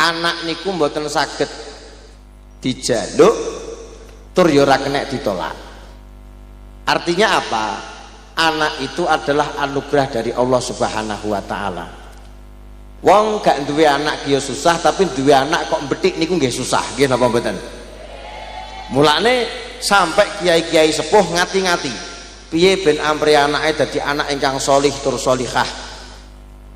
anak niku mboten saged dijaluk tur ya ora kena ditolak. Artinya apa? Anak itu adalah anugerah dari Allah Subhanahu wa taala. Wong gak duwe anak ya susah, tapi duwe anak kok betik niku nggih susah, nggih napa mboten? Mulane sampai kiai-kiai sepuh ngati-ngati piye ben ampre anake dadi anak ingkang solih tur solihah.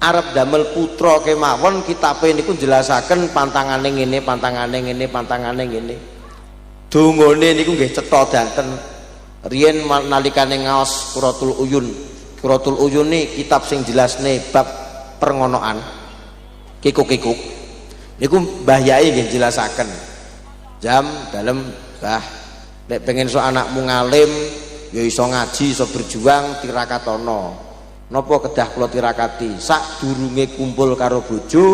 Arep damel putra kemawon kitabe niku jelasaken pantangane ngene, pantangane ngene, pantangane ngene. Dungane niku nggih cetha danten. Riyen nalikane ngaos Quratul Uyun. Quratul Uyun ni kitab sing jelasne bab perngonoan. Kikuk-kikuk. Niku Mbah Yai nggih jelasaken. Jam dalem Mbah nek pengen so anakmu ngalim ya iso ngaji, iso berjuang tirakatono. Napa kedah kula tirakati? Sak durunge kumpul karo bojo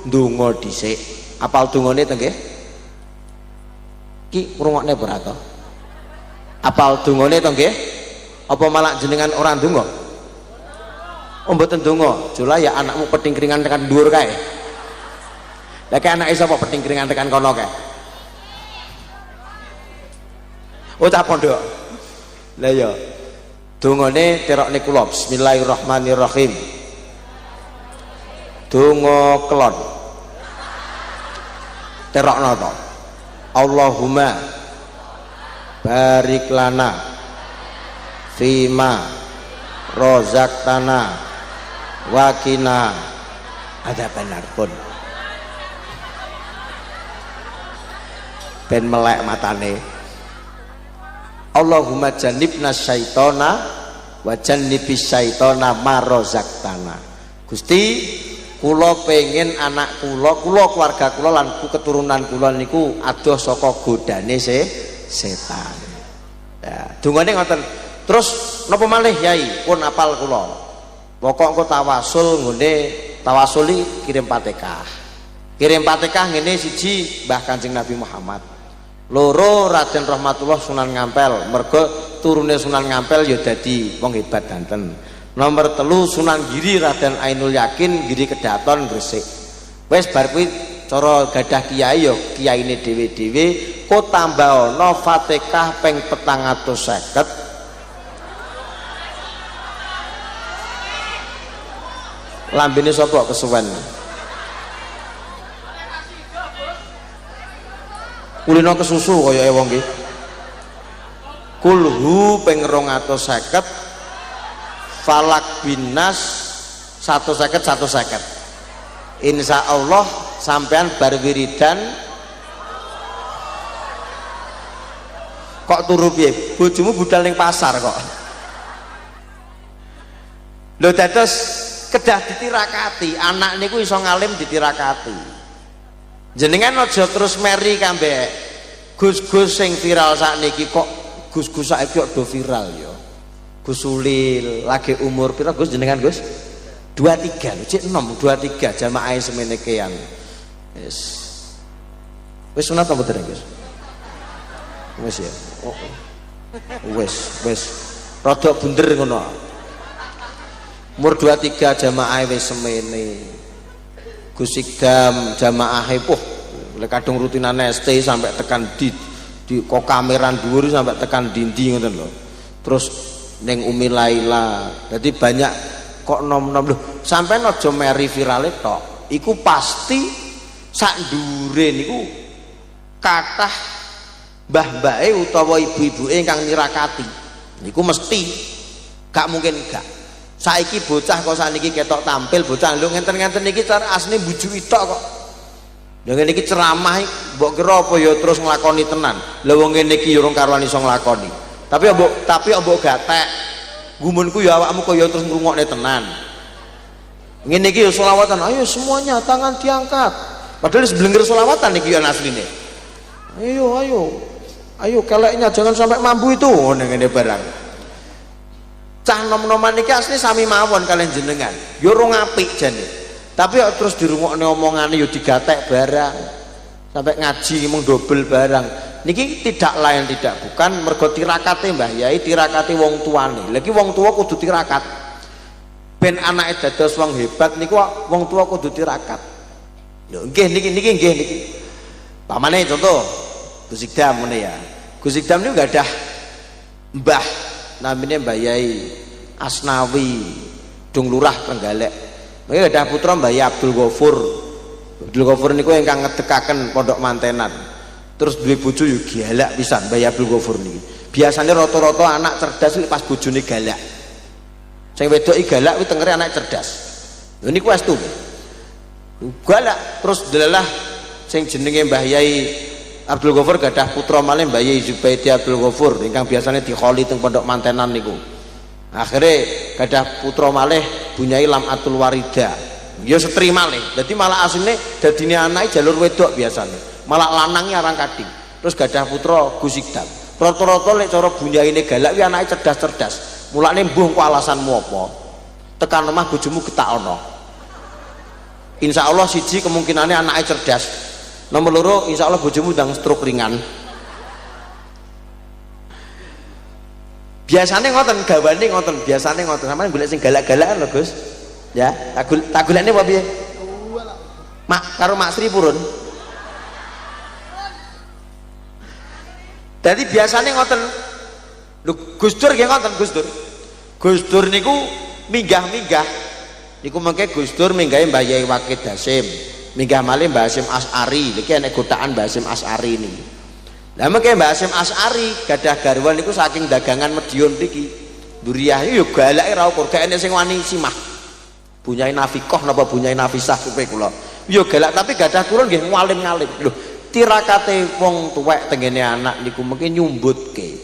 ndonga dhisik. Apal dongane to nggih? Ki ngrungokne ora to? Apal dongane to nggih? Apa malah jenengan ora ndonga? Oh mboten ndonga. Jula ya anakmu peting keringan tekan dhuwur kae. Lah kae anake sapa peting keringan tekan kono kae? Oh cah pondok. Lah ya. Dongane terokne kula. Bismillahirrahmanirrahim. Donga kelon. Terokno to. Allahumma barik lana fima rozaqtana wa qina adzabannar pun. Ben melek matane. Allahumma jannibna syaitona wa jannibis syaitona ma rozaqtana. Gusti, kula pengen anak kula keluarga kula lan keturunan kula niku adoh saka godane setan. Ya, dungane ngoten. Terus napa malih Yai? Pun apal kula. Pokok engko tawasul nggone tawasuli kirim Fatihah. Kirim Fatihah ngene siji Mbah Kanjeng Nabi Muhammad. Loro Raden Rahmatullah Sunan Ngampel. Mergo turune Sunan Ngampel ya dadi wong hebat danten. Nomor telu Sunan Giri Raden Ainul Yakin Giri Kedaton Gresik. Wis bar kuwi cara gadah kiai ya kiyaine dhewe-dhewe kok tambah ana Fatihah ping 450. Lambene sapa kesuwen? Kulino kesusu kaya wong iki. Kulhu ping 250, falak binas 150. Insya Allah sampean bar wiridan kok turu piye? Bojomu budal ning pasar kok. Lho dados kedah ditirakati, anak niku iso ngalim ditirakati. Jenengan aja terus meri kambek gus-gus sing viral sakniki kok gus-gus saiki kok do viral ya. Gus Ulil lagi umur pira Gus jenengan Gus? 23 lho, cek 6 23 jamaah semene kean. Wis sunat apa mboten Gus? Wis ya. Oh. Wis rada bunder ngono. Umur 23 jamaah wis semene. Gus Igdam jamaahe lek kadung rutinane ST sampai tekan di kok kameran dhuwur sampai tekan dindi ngoten lho. Terus ning Umi Laila. Jadi banyak kok nom-nom lho. Sampeyan aja meri virale tok. Iku pasti sak ndure niku kathah mbah-mbahe utawa ibu-ibuke ingkang nirakati. Niku mesti gak mungkin gak. Saiki bocah kok sakniki ketok tampil bocah lho ngenten-ngenten niki cara asline mbujuki tok kok. Lha ngene iki ceramah mbok kira apa ya terus nglakoni tenan. Lha wong ngene iki ya urung karuan iso nglakoni. Tapi mbok gatek. Gumunku ya awakmu kok ya terus ngrungokne tenan. Ngene iki ya selawatan, ayo semuanya tangan diangkat. Padahal sebelengger selawatan niki ya asline. Ayo keleknya jangan sampai mampu itu ngene barang. Cah nom-noman niki asli sami mawon kalian jenengan. Yo ora apik jane. Tapi terus dirungokne omongane yo digatek barang. Sampai ngaji mung dobel barang. Niki tidak lain tidak bukan mergo tirakate Mbah Yai, tirakate wong tuane. Lagi wong tua kudu tirakat. Ben anake dados wong hebat niku wong tua kudu tirakat. Lho nggih niki nggih niki. Pamane contoh Gus Ikdam ngene ya. Gus Ikdam niku gadah mbah namine Mbah Yai Asnawi Dung Lurah Trenggalek. Mengki gadah putra Mbah Yai Abdul Ghafur. Abdul Ghafur niku ingkang ngedekaken Pondok Mantenan. Terus duwe bojo yo galak pisan Mbah Yai Abdul Ghafur niki. Biasanya rata-rata anak cerdas pas bojone galak. Sing wedoki galak kuwi tengere anak cerdas. Lha niku estu. Galak terus delalah sing jenenge Mbah Yai Abdul Ghafur gadah putra malih Mbah Yai Zubaidi Abdul Ghafur ingkang biasanya dikholi teng Pondok Mantenan niku. Akhire gadah putra malih Bunyai Lamatul Warida. Ya setri malih. Dadi malah asline dadine anake jalur wedok biasanya. Malah lanangnya arang kading. Terus gadah putra Gus Ikdam. Rata-rata lek cara bunyaine galak kuwi anake cerdas-cerdas. Mulane mbuh kok alasanmu apa? Tekan omah bojomu getakno. Insyaallah siji kemungkinane anake cerdas. Nomor loro insyaallah bojomu ndang stroke ringan. Biasane ngoten gawane ngoten, biasane ngoten. Sampeyan golek sing galak-galakan lho, Gus. Ya, tak golekne apa piye? Mak karo Mak Sri purun. Jadi biasanya ngoten. Lho Gus Dur nggih ngoten Gus Dur. Gus Dur niku minggah-minggah. Niku mengke Gus Dur minggahe Mbah Yai Wakid Hasyim. Minggah malih Mbah Hasyim Asy'ari. Niki enek godaan Mbah Hasyim Asy'ari niki. Lah mengke Mbah Hasyim Asy'ari gadah garwa niku saking dagangan Madiun mriki. Duriyah yo galake ra ukur gak enek sing wani simah. Bunyai Nafiqah napa Bunyai Nafisah supe kula. Yo galak tapi gadah turun nggih ngalim-ngalim. Lho tirakate wong tuwek tengene anak niku mungkin nyumbutke.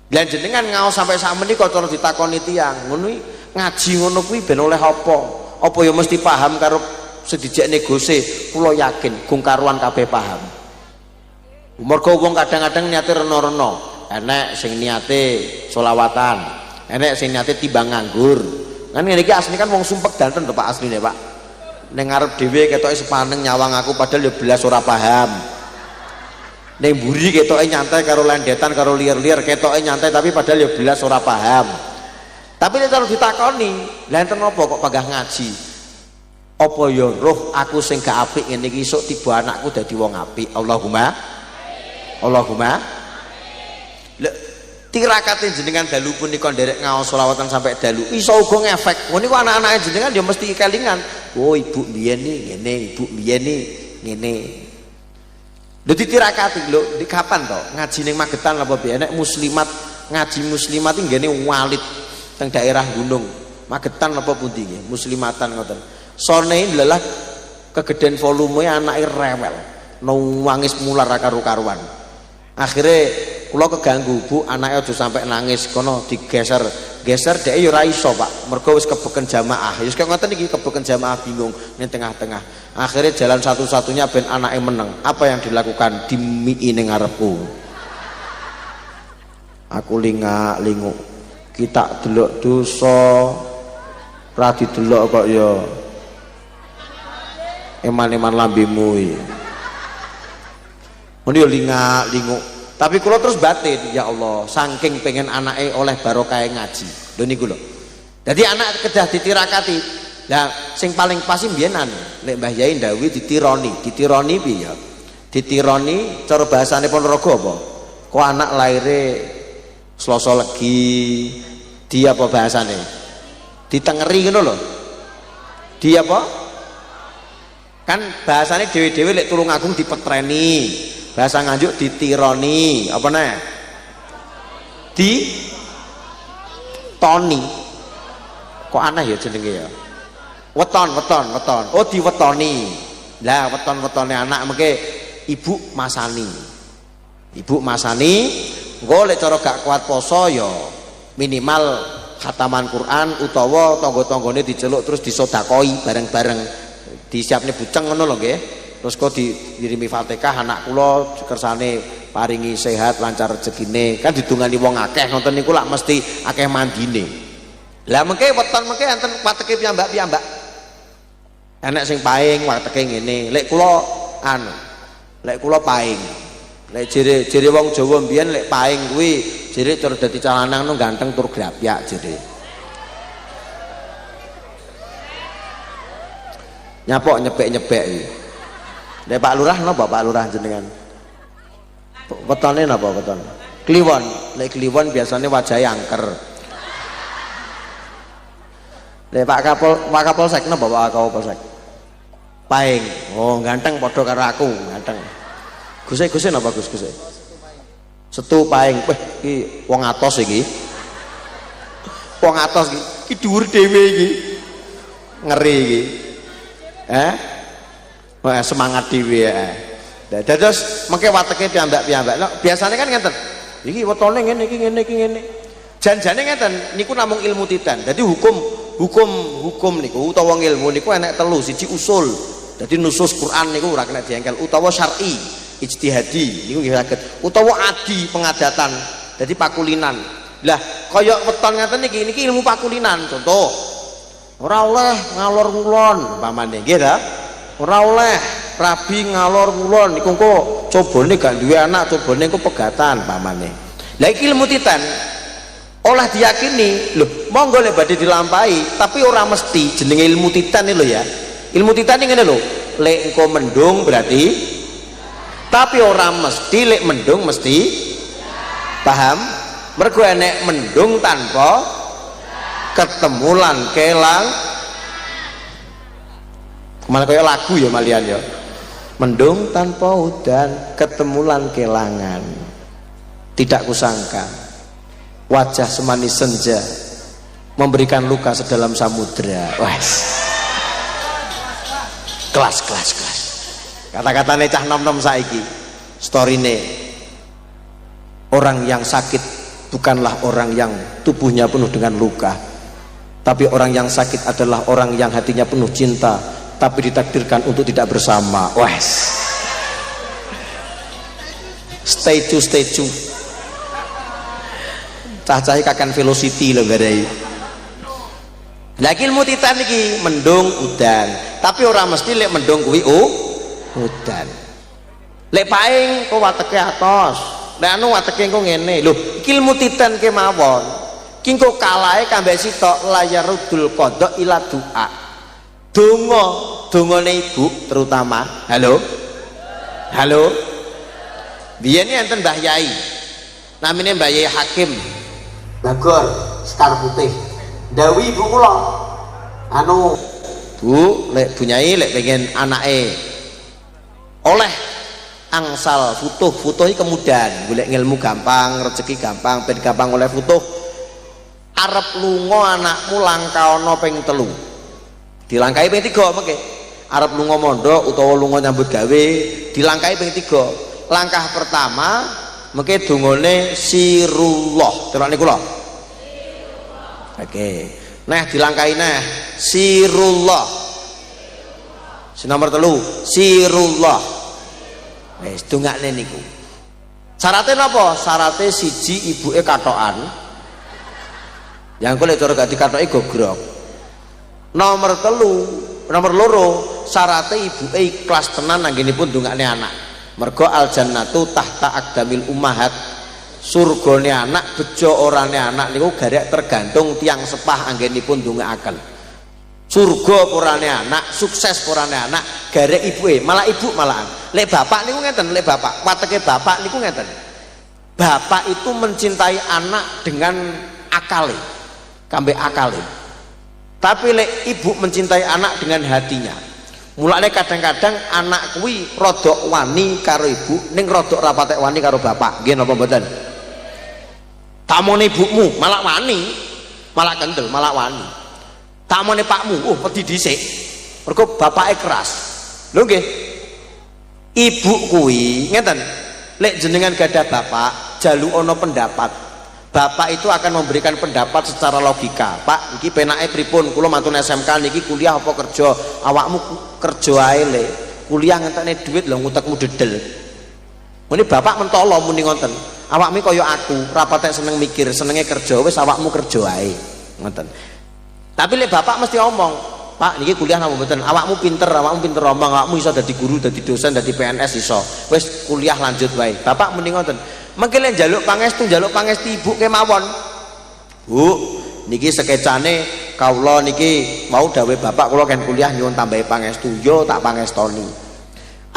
Lah jenengan ngaos sampai sak menika cara ditakoni tiyang, ngono ngaji ngono kuwi ben oleh apa? Apa ya mesti paham karo sedijak negose? Kula yakin gong karuan kabeh paham. Mergo wong kadang-kadang niate rena-rena, enek sing niate selawatan, enek sing niate timbang nganggur. Kan ngene iki asline kan wong sumpek danten to Pak asline Pak. Ning ngarep dhewe ketoke sepaneng nyawang aku padahal ya belas ora paham. Ning mburi ketoke nyantai karo lendetan karo liar-liar ketoke nyantai tapi padahal ya belas ora paham. Tapi nek terus ditakoni, lha enten apa kok panggah ngaji? Apa ya roh aku sing gak apik ngene iki esuk tiba anakku dadi wong apik. Allahumma lho tirakate jenengan dalu punika nderek ngaos selawatan sampai dalu iso uga ngefek. Ngono niku anak-anake jenengan ya mesti kelingan. Oh ibu biyen iki ngene, ibu biyen iki ngene. Lho ditirakati lho di kapan to ngaji ning Magetan apa piye nek muslimat ngaji muslimat iki nggene walid teng daerah gunung Magetan apa pundi nggih muslimatan ngoten. Sone lelah kegeden volume anake rewel. Nangis mular karo-karuan. Akhirnya kula keganggu Bu anake aja sampai nangis kono digeser dhek ya ora iso Pak mergo wis kebeken jamaah ya wis kaya ngoten iki kebeken jamaah bingung ning tengah-tengah akhirnya jalan satu-satunya ben anake meneng apa yang dilakukan dimii ning ngarepku aku lingak-linguk kita delok dosa ora didelok kok ya eman-eman lambemu iki ngono ya lingak-linguk. Tapi kula terus batin, ya Allah, saking pengen anake oleh barokah ngaji. Lho niku lho. Dadi anak kedah ditirakati. Lah sing paling pas mbiyenan nek Mbah Yai ndawuhi ditironi. Ditironi piye ya? Ditironi cara bahasane Ponorogo apa? Kok anak laire Selasa Legi. Di apa bahasane? Ditengeri ngono lho. Di apa? Kan bahasane dhewe-dhewe lek Tulungagung dipetreni. Bahasa Nganjuk ditironi apa nih? Di toni. Kok aneh ya jenenge ya? Weton. Oh diwetoni. Lah weton-wetone anak mengke ibu masani. Ibu masani, engko lek cara gak kuat poso ya minimal khataman Quran utawa tangga-tanggane diceluk terus disodakoi bareng-bareng. Disiapne buceng ngono lho nggih. Terus kok dirimi Fatihah anak kula kersane paringi sehat lancar rezekine kan didungani wong akeh nonton niku lak mesti akeh mandine. Lah mengke weton mengke enten wateke piyambak-piyambak. Enek sing paing wateke ngene. Lek kula paing. Lek jere wong Jawa mbiyen lek paing kuwi jere cara dadi calanang no ganteng tur grapyak jere. Nyapok nyepek-nyepek iki. Lek Pak Lurah napa Pak Lurah jenengan? Wetone napa weton? Kliwon. Lek kliwon biasanya wajahnya angker. Lek Pak Kapolsek napa Pak Kapolsek? Paing. Oh, ganteng padha karo aku, ganteng. Guse napa Gus Guse? Setu paing. Weh, iki wong atos iki. Wong atos iki dhuwur dhewe iki. Ngeri iki. Wah, semangat dhewe ya. Dados mengke wateke piyambak-piyambak. Nah, biasanya kan ngeten. Iki wetone ngene iki ngene. Jan-jane ngeten niku namung ilmu titan. Dadi hukum niku utawa ilmu niku enek telu, siji usul. Dadi nusus Quran niku ora kena diengkel, utawa syar'i ijtihadi niku nggih saged, utawa adi pengadatan. Dadi pakulinan. Lah kaya weton ngeten niki ilmu pakulinan. Contoh, ora oleh ngalor ngulon umpamane nggih ta? Ora oleh rabi ngalor ngulon niku engko cobane gak duwe anak, cobane engko pegatan umpamane. Lah iki ilmu titan olah diyakini, loh monggo lek badhe dilampahi, tapi ora mesti jenenge ilmu titan iki lho ya. Ilmu titan ini ngene lho, lek engko mendung berarti, tapi ora mesti lek mendung mesti, paham? Mergo enek mendung tanpa ketemu lan kelang. Kemana kaya lagu ya malian ya. Mendung tanpa udan, ketemu lan kelangan. Tidak kusangka wajah semanis senja memberikan luka sedalam samudra. Wes. Kelas. Kata-katane cah nom-nom saiki. Storine orang yang sakit bukanlah orang yang tubuhnya penuh dengan luka, tapi orang yang sakit adalah orang yang hatinya penuh cinta, tapi ditakdirkan untuk tidak bersama. Wes. Stay to. Cah-cah kakan velocity lho gadai. Lagi ilmu titan iki mendung udan, tapi orang mesti lek mendung kuwi udan. Lek paing kok wateke atos, lek anu wateke engko ngene. Lho, iki ilmu titan kemawon. Ki engko kalahe kambek sitok layarudul qada ila du'a. Dongane ibu terutama. Halo. Biyen enten Mbah Yai. Namine Mbah Yai Hakim. Bagor, Sekar Putih. Dawi ibu kula, anu Bu, lek bunyai lek pengen anake oleh angsal futuh iki kemudahan, golek ilmu gampang, rezeki gampang, ben gampang oleh futuh. Arep lunga anakmu langkaono ping 3. Dilangkai ping 3 mengke. Arep lunga mondok utawa lunga nyambut gawe, dilangkai ping 3. Langkah pertama mengke dongane sirullah. Terus niku lho. Oke, nah dilangkai nah sirullah. Nomor 3 sirullah. Wis dongakne niku. Syaratnya napa? Syaratnya siji ibuke katokan. Yang kok lek cara gak dikatoki gogrok. Nomor 2 syaratnya ibuke ikhlas tenan anggenipun dongakne anak. Mergo al jannatu tahta aqdamil ummahat. Surgane anak bejo orane anak niku garek tergantung tiang sepah anggenipun ndongaaken. Surga orane anak, sukses orane anak garek ibuke, malah ibu malahan. Lek bapak niku ngeten, lek bapak, wateke bapak niku ngeten. Bapak itu mencintai anak dengan akale, kambe akale. Tapi lek ibu mencintai anak dengan hatinya. Mulane kadang-kadang anak kuwi rodok wani karo ibu, ning rodok ra patek wani karo bapak. Nggih napa mboten? Tamone ibumu malah wani, malah kendel, malah wani. Tamone pakmu, wedi dhisik. Mergo bapake keras. Lho nggih. Ibu kuwi ngeten, lek jenengan gadah bapak, jalu ana pendapat. Bapak itu akan memberikan pendapat secara logika. Pak, iki penake pripun? Kula mantun SMK niki kuliah apa kerja? Awakmu kerja ae le. Kuliah ngentekne duit lho ngutekmu dedel. Muni bapak mentolo muni ngoten. Awakmu kaya aku, rapate seneng mikir, senenge kerja, wis awakmu kerja ae. Ngoten. Tapi lek bapak mesti omong, Pak, niki kuliah napa mboten? Awakmu pinter omong, awakmu iso dadi guru, dadi dosen, dadi PNS iso. Wis kuliah lanjut wae. Bapak muni ngoten. Mengke lek njaluk pangestu ibu kemawon. Bu, niki sekecane kawula niki mau dawuh bapak kula kan kuliah nyuwun tambahi pangestu, yo tak pangestoni.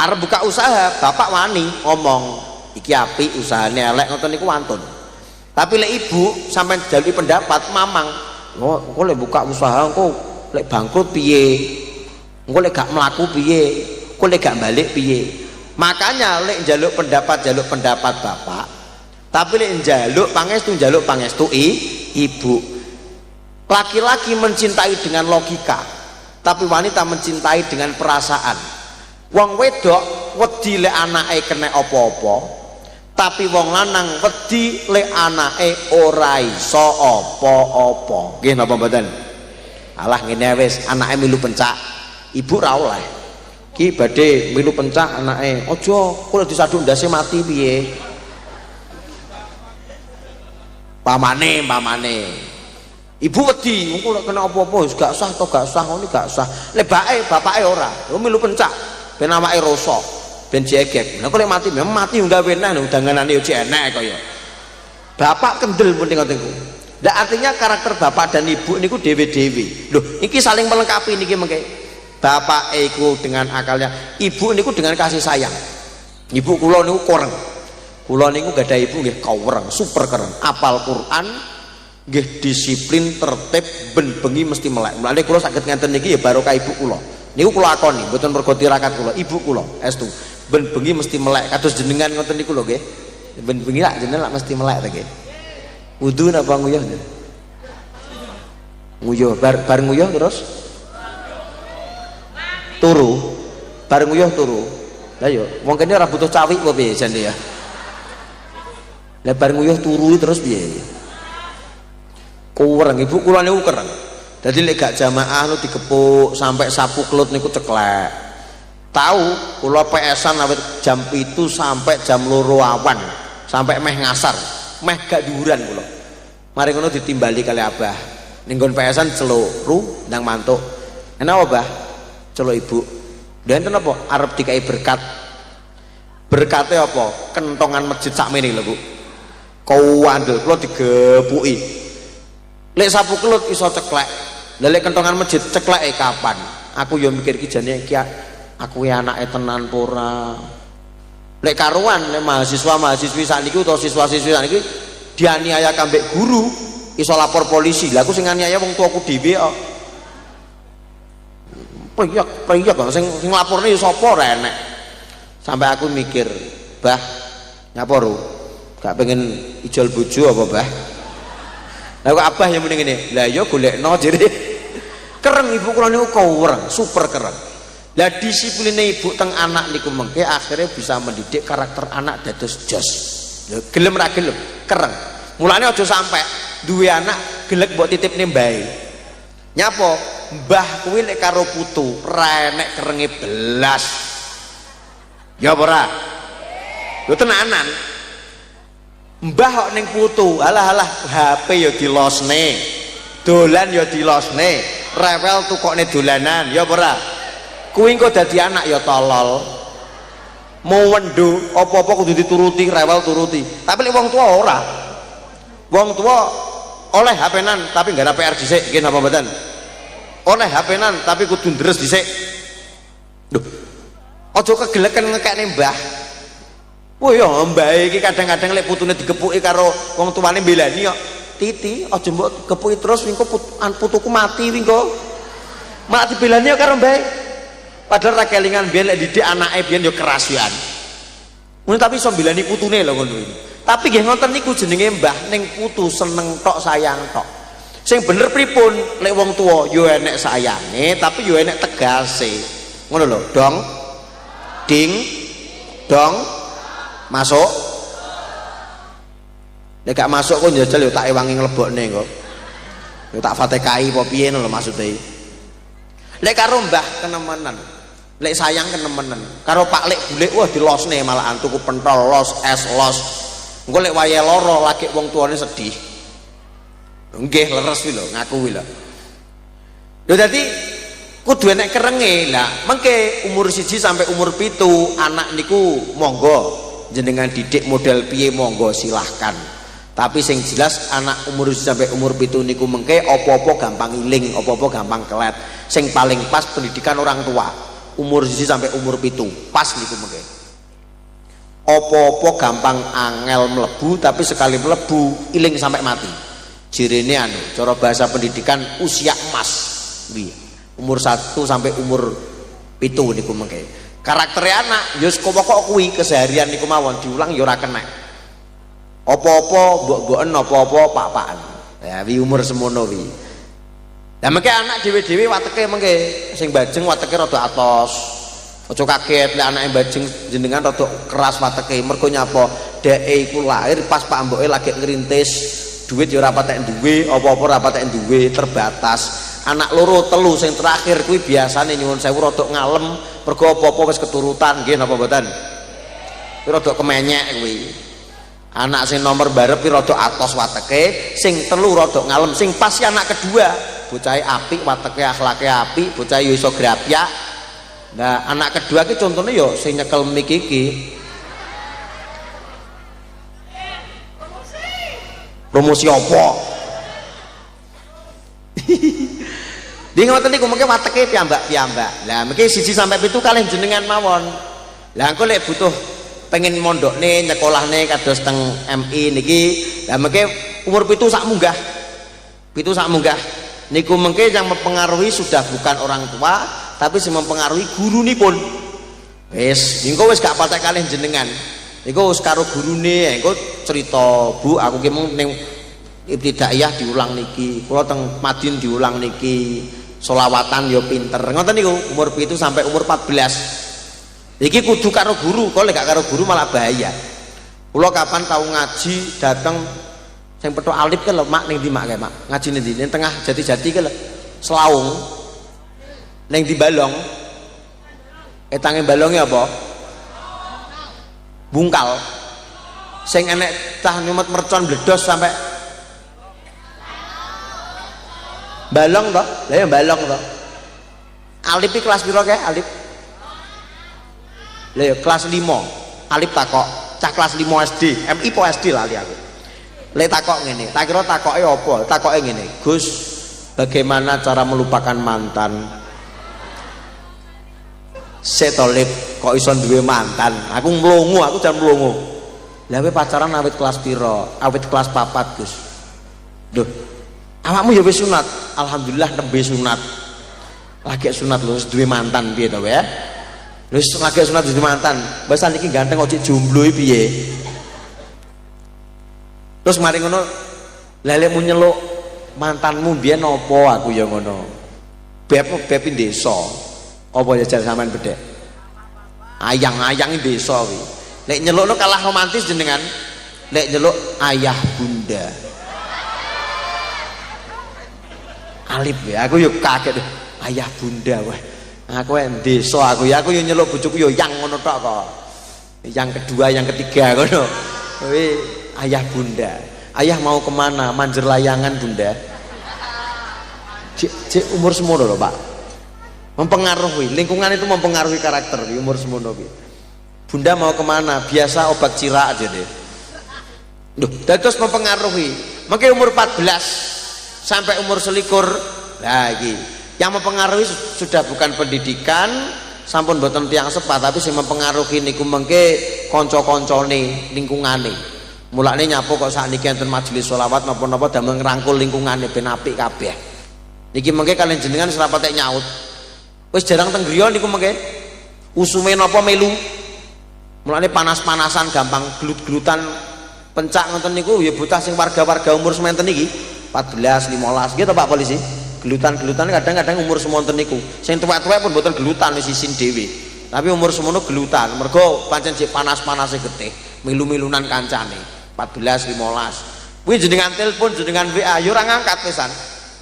arep buka usaha bapak wani ngomong iki apik usahane elek ngoten niku wantun. Tapi lek ibu sampai jalui pendapat mamang, engko lek buka usaha engko lek bangkrut piye, engko lek gak mlaku piye, engko lek gak balik piye. Makanya lek jaluk pendapat bapak, tapi lek jaluk pangestu ibu. Laki-laki mencintai dengan logika, tapi wanita mencintai dengan perasaan. Wong wedok wedi lek anake kena apa-apa, tapi wong lanang wedi lek anake ora iso apa-apa. Nggih napa mboten? Alah ngene wis, anake milu pencak, ibu ra oleh. Ki badhe milu pencak anake, aja kok disaduk ndase mati piye. Pamane. Ibu wedi, engko lek kena apa-apa wis gak sah to gak sah, ngono gak sah. Lebake bapake ora, yo milu pencak ben awake rosok. Ben jegek. Lah kok lek mati memang mati gawe neh undanganane yo jek enek kaya. Bapak kendel muni ngoten niku. Lah artinya karakter bapak dan ibu niku dhewe-dhewe. Lho, iki saling melengkapi niki mengke. Bapak iku dengan akalnya, ibu niku dengan kasih sayang. Ibu kula niku koreng. Kula niku gadah ibu nggih kawereng, super keren. Apal Quran, nggih disiplin, tertib, ben bengi mesti melek. Mulane kula saged ngenten niki ya barokah ibu kula. Niku kula akoni, mboten mergo tirakat kula, ibu kula estu. Ben bengi mesti melek kados jenengan ngoten niku lho nggih. Ben bengi lak jenengan lak mesti melek ta nggih. Wudu napa nguyuh? Nguyuh bar nguyuh terus turu. Bar nguyuh turu. Lah yo wong kene ora butuh cawik apa piye jane ya. Lah bar nguyuh turu terus piye? Kurang ibu kula niku kereng. Dadi lek gak jamaah nu digepuk sampai sapu kelut niku ceklek. Tahu kula PS-an awit jam 7 sampai jam 2 awan sampai meh ngasar meh gak dhuwuran kula mari ngono ditimbali kali abah ning nggon PS-an celuru ndang mantuk enak apa bah celuk ibu lha enten apa arep dikai berkatnya apa kentongan masjid sakmene lho Bu kawandel kula digepuki lek sapu kelut iso ceklek lha lek kentongan masjid cekleke kapan aku yo mikir ki jane iki aku ya anake tenan pura lek karuan lek mahasiswa-mahasiswi sakniki utawa siswa-siswi sakniki dianiaya kambek guru iso lapor polisi lah aku sing aniaya wong tuaku dhewe kok priyak sing laporne ya sapa ora enek sampai aku mikir bah nyapa ro gak pengen ijol bojo apa bah lah kok abah yang muni ngene lah ya golekno jere keren ibu kula niku kawureng super keren. Lah disipline ibu teng anak niku mengke akhirnya bisa mendidik karakter anak dados jos. Lho gelem ra gelem, kereng. Mulane aja sampe duwe anak gelek mbok titipne mbae. Nyapa? Mbah kuwi lek karo putu ra enek kerenge belas. Ya apa ora? Lho tenanan. Mbah kok ning putu, alah-alah HP ya dilosne. Dolan ya dilosne. Rewel tukokne dolanan, ya apa ora? Kuwi engko dadi anak ya tolol. Mau wendu apa-apa kudu dituruti, rewel turuti. Tapi lek wong tua ora. Wong tua oleh HP-nan tapi enggak ada PR dhisik, nggih napa mboten? Oleh HP-nan tapi kudu ndres dhisik. Lho. Aja kegeleken ngekekne mbah. Oh ya mbah iki kadang-kadang lek putune digepuki karo wong tuane mbelani kok. Titi aja mbok gepuki terus wingko putuku mati wingko. Malah dibelani karo mbah. Padahal ra kelingan biyen lek didik anake biyen ya kerasian. Ngono tapi iso mbilani putune lho ngono iki. Tapi nggih ngoten niku jenenge mbah ning putu seneng tok sayang tok. Sing bener pripun lek wong tuwa ya enek sayange tapi ya enek tegase. Ngono lho, dong. Ding. Dong. Masuk. Nek gak masuk kok njajal ya tak ewangi nglebokne kok. Ya tak fatihai apa piye lho maksude. Lek karo mbah kenemenan. Lek sayang kenemenan. Karo Pak Lek bulik wah dilosne malahan tuku pentol los, es los. Engko lek wayahe lara lagi wong tuane sedih. Nggih leres kuwi lho, ngaku kuwi lho. Lho dadi kudu enek kerenge. Lah mengke umur 1 sampai umur 7 anak niku monggo jenengan didik model piye monggo silahkan. Tapi sing jelas anak umur 1 sampai umur 7 niku mengke apa-apa gampang iling, apa-apa gampang kelet. Sing paling pas pendidikan orang tua. umur 1 sampai umur 7 pas niku mengke. Apa-apa gampang angel mlebu, tapi sekali mlebu iling sampai mati. Jirene anu, cara bahasa pendidikan usia emas. Umur 1 sampai umur 7 niku mengke. Karaktere anak ya pokok kuwi keseharian niku mawon diulang ya ora kenek. Apa-apa mbok-mboken apa-apa pak-pakan. Ya wi umur semono wi. Lah mengke anak dhewe-dhewe wateke mengke sing bajeng wateke rada atos. Aja kaget lek anake bajeng jenengan rada keras wateke mergo nyapa dheke iku lahir pas pak mboke lagi ngrintis duit ya ora patek duwe apa-apa ora patek duwe terbatas. Anak loro telu sing terakhir kuwi biasane nyuwun sewu rada ngalem mergo apa-apa wis keturutan nggih napa mboten. Kuwi rada kemenyek kuwi. Anak sing nomor barep kuwi rada atos wateke, sing telu rada ngalem, sing pas anak kedua bocahe apik wateke akhlake apik, bocah yo iso grapyak. Nah, anak kedua ki contohnya yo sing nyekel mik iki. Promosi apa? Di ngoten niku mengke wateke piyambak-piyambak. Lah mengke 1 sampai 7 kalih jenengan mawon. Lah engko lek butuh pengen mondokne nyekolahne kados teng MI niki, lah mengke umur 7 sak munggah. 7 sak munggah. Niku mengke yang mempengaruhi sudah bukan orang tua, tapi sing mempengaruhi gurunipun. Wis, engko wis gak patek kalih jenengan. Niku wis karo gurune, engko cerita, Bu, aku ki mung ning ibtidaiyah diulang niki, kula teng Madin diulang niki, selawatan yo pinter. Ngoten niku umur 7 sampai umur 14. Iki kudu karo guru, kalau gak karo guru malah bahaya. Kula kapan tahu ngaji dateng sing petuk alif ke lho, mak ning ndi mak kae mak? Ngaji ning ndi? Ning tengah jati-jati ke lho. Selaung. Ning di balong. Etange balonge apa? Bungkal. Sing enek tah nyumet mercon bledos sampai balong toh? Lah ya balong toh. Alif iki kelas piro kae? Alif. Lah ya kelas 5. Alif takok, cah kelas 5 SD, MI po SD lali aku. Lek takok ngene, tak kira takoke apa? Takoke ngene, Gus, bagaimana cara melupakan mantan? Setolip kok iso duwe mantan? Aku mlungu, aku jan mlungu. Lah kowe pacaran awit kelas piro? Awit kelas 4, Gus. Duh. Awakmu ya wis sunat. Alhamdulillah nembe sunat. Lagi sunat lho, wis duwe mantan piye to kowe ya? Wis lagi sunat duwe mantan. Wis saniki ganteng kok jomblo piye? Terus mari ngono, lelekmu nyeluk mantanmu biyen apa aku ya ngono. Beb desa. Apa ya jar sampean bedhek? Ayang-ayang desa kuwi. Lek nyelukno kalah romantis jenengan. Lek nyeluk ayah bunda. Alif ya, aku yo kaget. Ayah bunda wah. Aku desa aku yo nyeluk bojoku yo yang ngono tok kok. Yang kedua, yang ketiga ngono. Kuwi ayah bunda. Ayah mau kemana? Manjer layangan bunda. Cek umur semono lho Pak. Mempengaruhi, lingkungan itu mempengaruhi karakter di umur semono. Bunda mau kemana? Biasa obat cira aja deh. Duh, terus mempengaruhi. Mungkin umur 14 sampai umur 21 lagi. Yang mempengaruhi sudah bukan pendidikan, sampun boten tiyang sepah, tapi sing mempengaruhi niku mengke kanca-kancane, lingkungane. Mulane nyapo kok sakniki enten majelis sholawat napa-napa damel ngrangkul lingkungane ben apik kabeh. Niki mengke kalian jenengan wis rapatek nyaut. Wis jarang teng griya niku mengke. Usume napa melu. Mulane panas-panasan gampang gelut-gelutan pencak ngoten niku ya bocah sing warga-warga umur sementen iki 14, 15 gitu Pak Polisi. Gelutan-gelutan kadang-kadang umur semonten niku. Sing tuwek-tuwek pun mboten gelutan wis isin dhewe. Tapi umur semono gelutan. Mergo pancen sik panas-panase getih, milu-milunan kancane. 14, 15. Kuwi jenengan telepon, jenengan WA ya ora ngangkat pisan.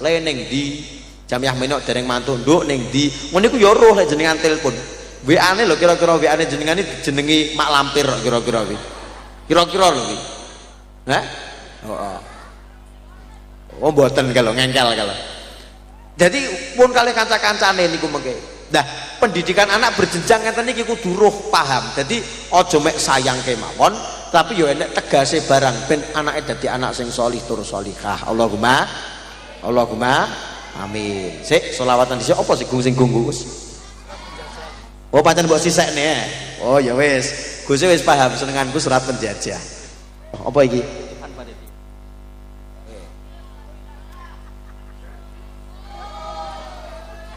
Le ning ndi? Jamiah menok dereng mantu nduk ning ndi? Ngono iku ya roh lek jenengan telepon. WA-ne lho kira-kira WA-ne jenengan iki jenengi Mak Lampir kira-kira kuwi. Kira-kira lho kuwi. Hah? Heeh. Oh mboten kalau ngengkel kalau. Jadi pun kali kanca-kancane niku mengke. Nah, pendidikan anak berjenjang ngeten iki kudu roh paham. Jadi aja mek sayang kemawon, tapi yo enek tegase barang ben anake dadi anak sing sholih tur sholihah. Allahumma amin. Sik selawatan dhisik apa sing gunggu Gus? Oh pancen mbok sisekne. Oh ya wis. Gus wis paham senenganku surat penjajah. Apa iki?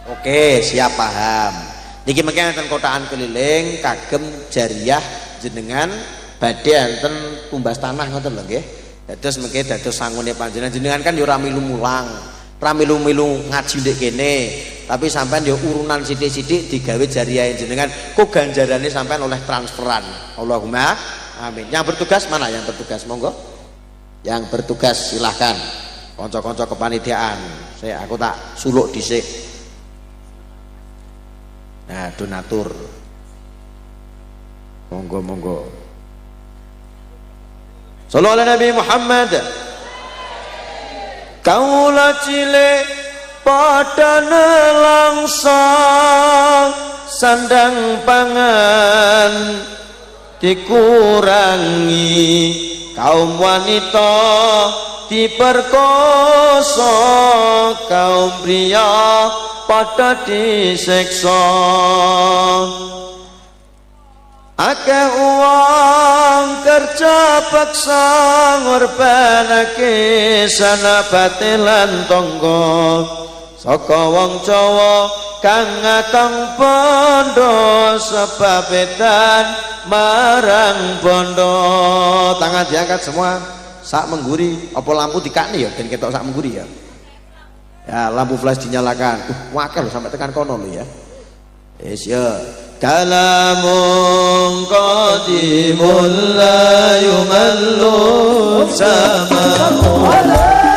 Oke, siap paham. Niki mengke enten kotaan keliling kagem jariah jenengan badhe enten tumbas tanah ngoten lho nggih. Dados mengke dados sangune panjenengan jenengan kan yo ora milu mulang, ora milu-milu ngaji ndek kene, tapi sampean yo urunan sithik-sithik digawe jariah jenengan, kok ganjarane sampean oleh transferan. Allahumma amin. Yang bertugas mana yang bertugas? Monggo. Yang bertugas silahkan. Kanca-kanca kepanitiaan. Aku tak suluk dhisik. Nah, donatur. Monggo. Sallallahu alaihi Nabi Muhammad. Kaula cilik padha nelangsa sandang pangan dikurangi, kaum wanita diperkosa, kaum pria pada disiksa. Akeh uang kerja paksa ngorbanake sanabate lan tangga, saka wong Jawa kang ngatong bondo sebab edan marang bondo. Tangan diangkat semua, sak mengguri. Apa lampu dikakni ya ben ketok sak mengguri ya. Ya, lampu flash dinyalakan. Wakil sampai tekan kono lho ya. Yes ya. Kalamun qadimul la yumallu sama anak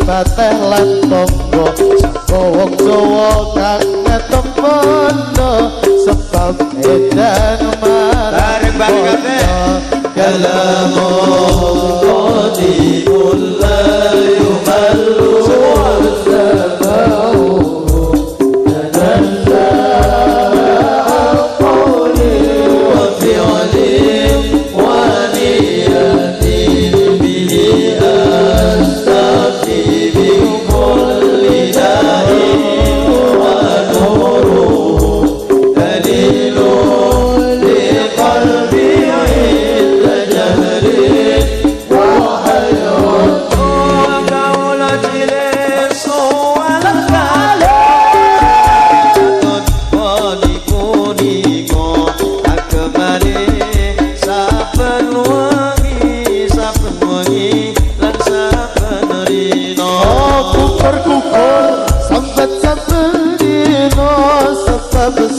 bateh lan tonggo, saka wong Jawa kang ngetong bondo sebab edan marang bondo. Kalamun qadimul la yumallu sabau tanazza qawli wa fi'li wa niyatin bihi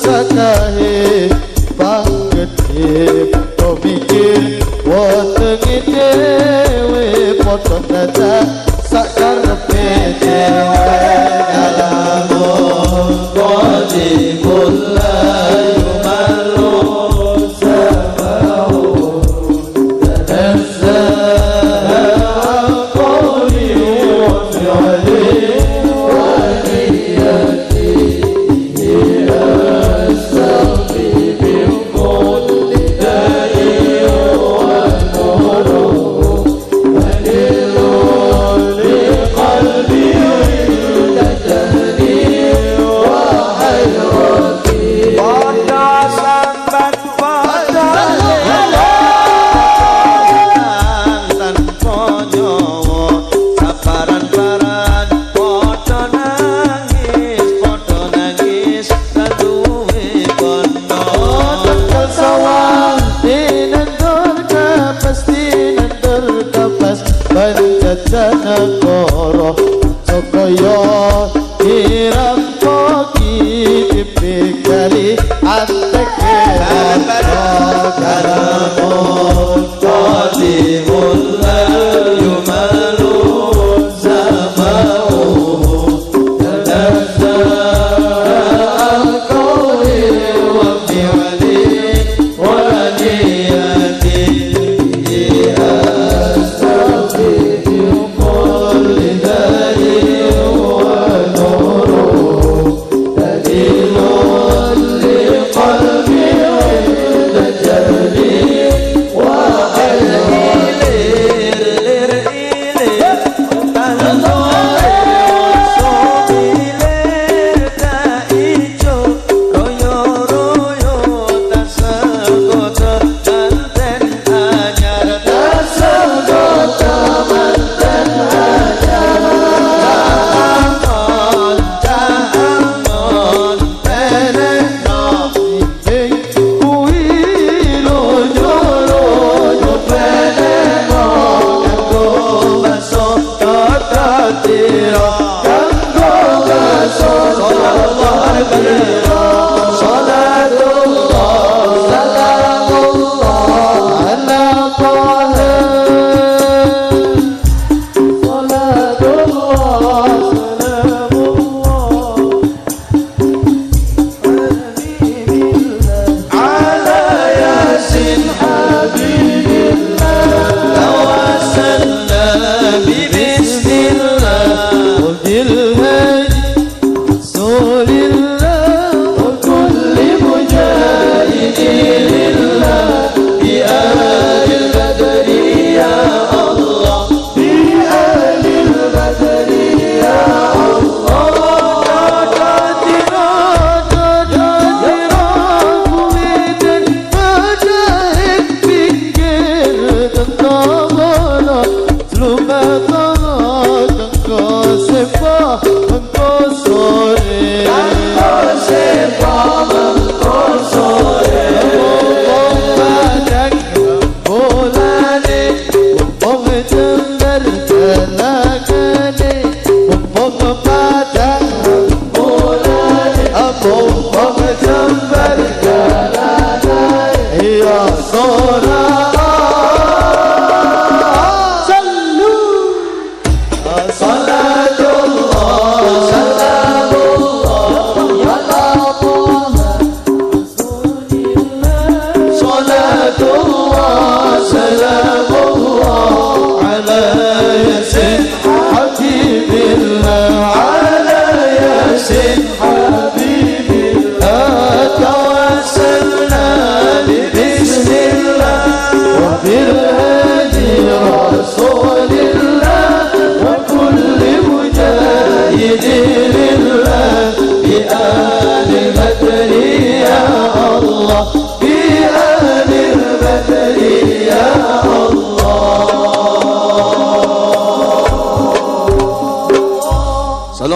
sakahe panggede mikir wetenge dhewe padha dadak sak karepe dhewe. Kalamun qadimul la yumallu sabau tanazza qawli wa fi'li wa niyati.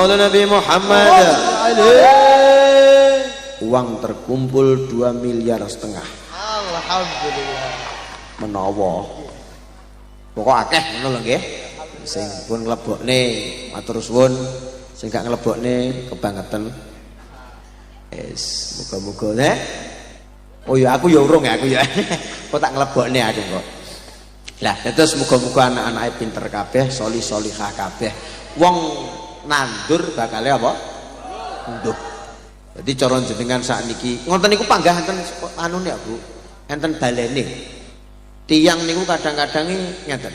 ala Nabi Muhammad. Uang terkumpul 2,5 miliar. Alhamdulillah. Menawa. Pokok akeh ngono lho nggih. Sing pun nglebokne matur suwun, sing gak nglebokne kebangetan. Muga-muga nek. Oh ya aku ya urung ya aku ya. Kok tak nglebokne aku kok. Lah terus muga-muga anak-anake pinter kabeh, solih-solihah kabeh. Wong nandur bakale apa? Unduh. Jadi cara jenengan sakniki ngoten niku panggah enten anune ya Bu. Enten balene. Tiyang niku kadang-kadang ngeten.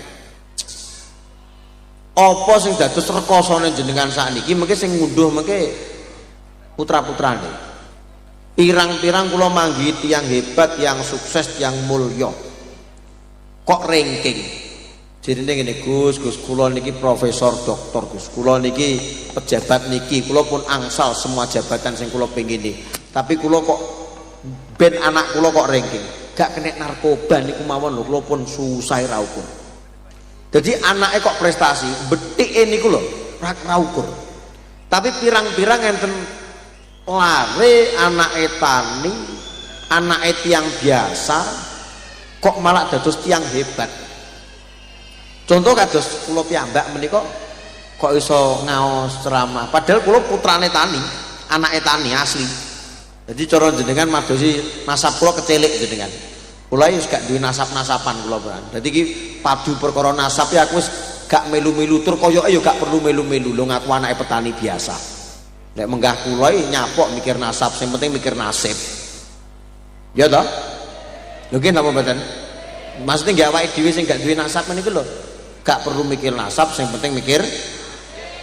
Apa sing dados rekasane jenengan sakniki mengke sing ngunduh mengke putra-putrane. Pirang-pirang kula manggi tiyang hebat, yang sukses, yang mulya. Kok ranking? Jirine ngene Gus kula niki profesor doktor Gus. Kula niki pejabat niki, kula pun angsal semua jabatan sing kula pengini. Tapi kula kok ben anak kula kok ranking. Gak kena narkoba niku mawon lho, kula pun susah ra ukur. Jadi anaknya kok prestasi, betike niku lho ra ukur. Tapi pirang-pirang enten lare anake tani, anake tiang biasa kok malah dados tiang hebat. Contoh kados kula piyambak menika kok iso ngaos ceramah padahal kula putrane tani, anake tani asli. Jadi cara jenengan madosi nasab kula kecelik jenengan. Kula wis gak duwe nasab-nasapan kula beran. Dadi iki padu perkara nasab ya aku wis gak melu-melu tur koyoke ya gak perlu melu-melu lho ngaku anake petani biasa. Nek menggah kula nyapok mikir nasab, sing penting mikir nasib. Ya toh? Lho nggih napa mboten? Maksudnya nggak awake dhewe sing gak duwe nasab meniku lho. Gak perlu mikir nasab, yang penting mikir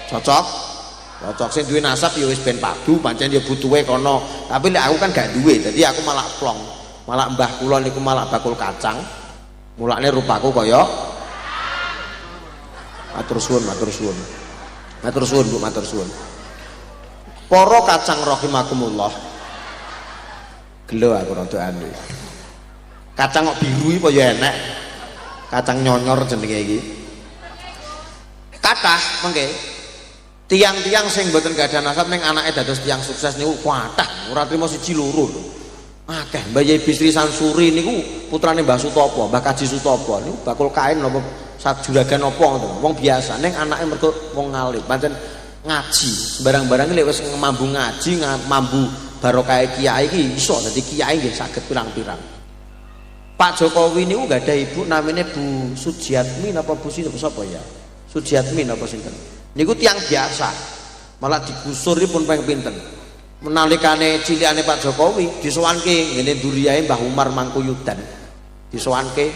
cocok sing duwe nasab ya wis ben padu pancen ya butuhe kono. Tapi lek aku kan gak duwe, jadi aku malah plong. Malah mbah kula niku malah bakul kacang. Mulane rupaku kaya matur suwun Bu, matur suwun. Para kacang rahimakumullah. Gelo aku rada anu. Kacang kok biru iki apa ya enek. Kacang nyonyor jenenge iki. Kathah mengke tiang-tiang sing mboten gadah nasab ning anake dados tiang sukses niku kathah, ora trimo siji loro lho. Akeh Mbah Yai Bisri Sansuri niku putrane Mbah Sutopo, Mbah Kaji Sutopo niku bakul kain napa sajuragan apa ngoten. Wong biasa ning anake mergo wong alim, pancen ngaji. Barang-barang lek wis mambu ngaji, mambu barokah kiai iki iso dadi kiai nggih saged pirang-pirang. Pak Jokowi niku gadah ibu namanya Bu Sujiatmi napa Bu Sinten sapa ya? Sujiatmi napa sinten? Niku tiang biasa. Malah digusur pun peng pinten. Menalikane cilikane Pak Jokowi disowanke ngene duriyae Mbah Umar Mangkuyudan. Disowanke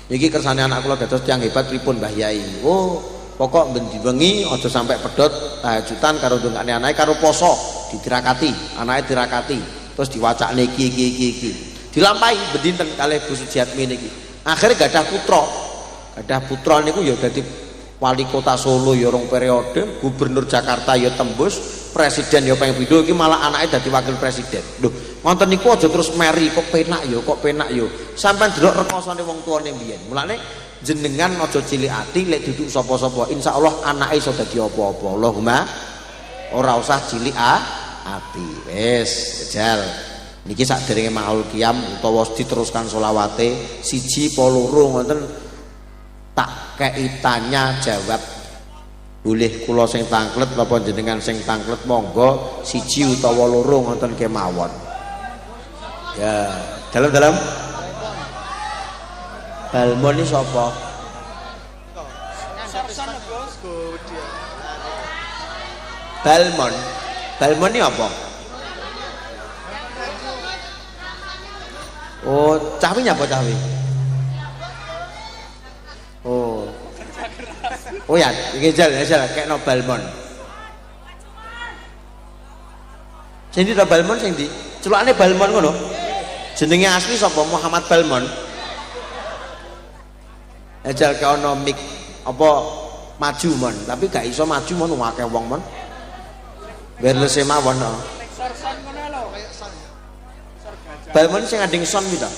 iki kersane anak kula dados tiang hebat pripun Mbah Yai. Oh, pokok ben diwengi aja sampai pedhot tahajudan karo ndongakne anake karo poso ditirakati, anake tirakati. Terus diwacakne iki. Dilampahi bedinten kalih Bu Sujiatmi niki. Akhire gadah putra. Gadah putra niku ya dadi wali kota Solo ya rong periode, gubernur Jakarta ya tembus, presiden ya ping pindho iki malah anake dadi wakil presiden. Lho, ngoten niku aja terus meri kok penak ya. Sampeyan delok rekasane wong tuane mbiyen. Mulane jenengan aja cilik ati lek duduk sapa-sapa. Insyaallah anake iso dadi apa-apa. Allahumma ora usah cilik ati. Wis, jajal. Niki sakderenge maul qiyam utawa diteruskan selawate siji apa loro ngoten tak kei tanya jawab. Boleh kula sing tangklet apa jenengan sing tangklet monggo siji utawa loro ngoten kemawon. Ya, dalam Balmon iki sapa? Balmon ini apa? Oh, cawi apa cawi? Oh ya, ngejal kayak no Balmon. Sing di Balmon sing di celukane Balmon ngono. Jenenge asli sapa? Muhammad Balmon. Ejal ke ono mik apa maju mon, tapi gak iso maju mon akeh wong mon. Wireless mawon no. Balmon sing nganding son kuwi ta.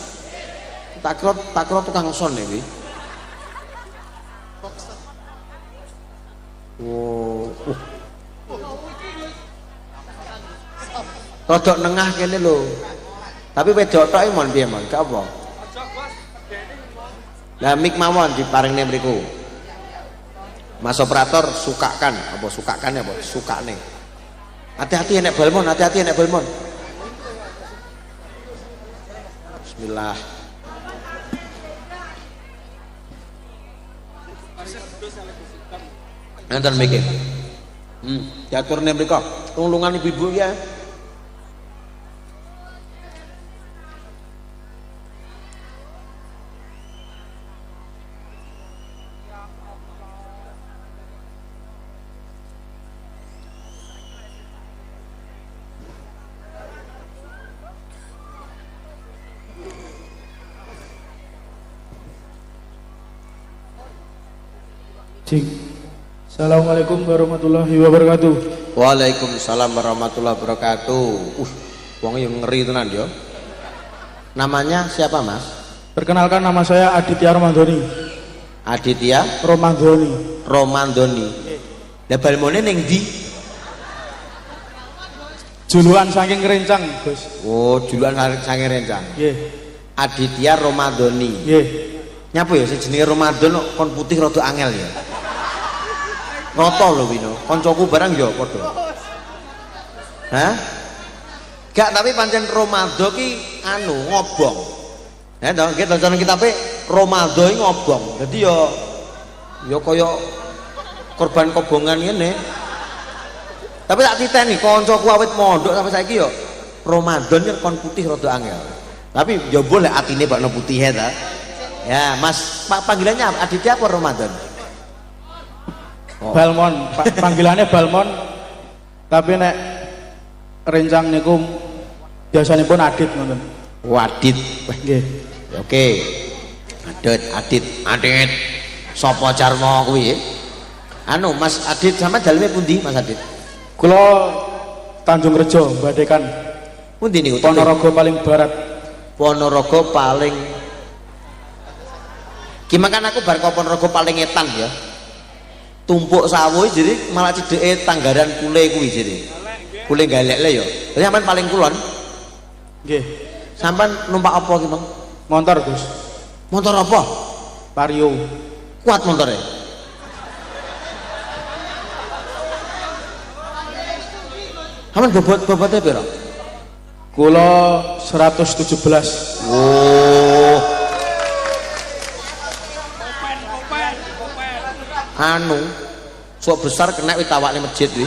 Tak kira tukang son iki. Rodok nengah kene lho. Tapi wedok tok mon piye mon? Gak apa. Lah mik mawon diparingne mriku. Mas operator sukakan apa sukakan apa sukane. Hati-hati enek balmon, hati-hati enek balmon. Bismillah. Nanti mikir. Diaturne mriku. Tulungan ibu-ibu ya. Cik. Assalamualaikum warahmatullahi wabarakatuh. Waalaikumsalam warahmatullahi wabarakatuh. Wong yang ngeri tenan yo. Namanya siapa Mas? Perkenalkan nama saya Aditya Romandoni. Aditya Romandoni. Romandoni. Lah balmone ning ndi? Julukan saking rencang, Bos. Oh, julukan saking rencang. Nggih. Aditya Romandoni. Nggih. Nyapa ya sing jenenge Ramadan kon putih rada angel ya. Roto lho Wino, koncoku barang ya padha. Hah? Gak, tapi pancen Romado ki anu ngobong. Ya toh, nggih to cara kitabe Romado iki ngobong. Dadi ya kaya korban kobongan ngene. Tapi tak titeni koncoku awit mondok sampai saiki ya Ramadan ki kon putih rada angel. Tapi ya boleh atine bakno putih ya ta. Ya, Mas, Pak panggilannya apa? Aditya apa Ramadan? Oh. Balmon, panggilannya Balmon. Tapi nek rencang niku biasanipun Adit ngoten. Wadit. Nggih. Oke. Adit. Sapa carma kuwi? Anu, Mas Adit sama daleme pundi, Mas Adit? Kula Tanjung Rejo, Badekan. Pundi niku? Ponorogo paling barat. Ponorogo paling Kimakan aku bar Ponorogo paling etan ya. Tumpuk sawo jadi malah cedeke Tanggaran Kule kuwi jadi. Kule galek le ya. Jadi sampean paling kulon. Nggih. Sampean numpak apa ki, Bang? Motor, Gus. Motor apa? Vario. Kuat motornya. Sampean bobotnya piro? Kula 117. Oh. Anu sok besar kena witawakne masjid wi.